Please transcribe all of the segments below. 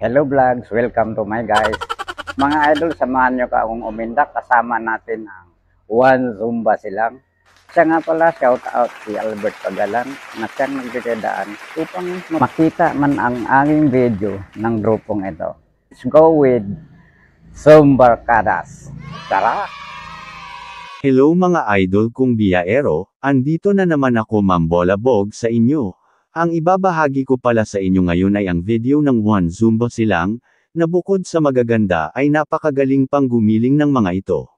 Hello vlogs, welcome to my guys. Mga idol, samahan nyo ka akong umindak. Kasama natin ang One Zumba Silang. Siya nga pala, shout out si Albert Pagalan na siyang nagdidaan upang makita man ang aking video ng grupong ito. Let's go with Zumba Kadas. Tara! Hello mga idol kong biyahero, andito na naman ako mambolabog sa inyo. Ang ibabahagi ko pala sa inyo ngayon ay ang video ng One Zumba Silang, na bukod sa magaganda ay napakagaling pang gumiling ng mga ito.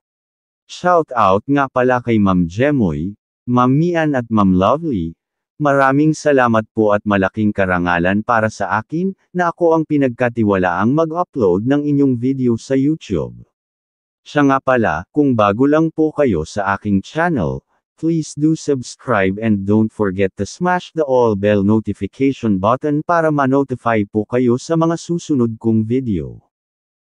Shout out nga pala kay Ma'am Jemoy, Ma'am Mian at Ma'am Lovely. Maraming salamat po at malaking karangalan para sa akin, na ako ang pinagkatiwalaang mag-upload ng inyong video sa YouTube. Siya nga pala, kung bago lang po kayo sa aking channel, please do subscribe and don't forget to smash the all bell notification button para ma-notify po kayo sa mga susunod kong video.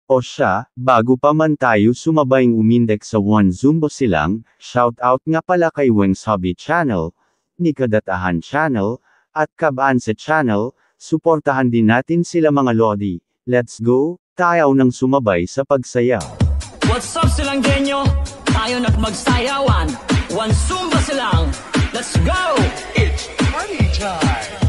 O siya, bago pa man tayo sumabayng umindek sa One Zumba Silang, shout out nga pala kay Weng's Hobby Channel, Nikadatahan Channel, at Kabanse Channel, suportahan din natin sila mga lodi. Let's go, tayo nang sumabay sa pagsayaw. What's up silang genyo? Tayo na magsayawan. One Zumba Silang. Let's go! It's party time!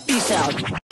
Peace out.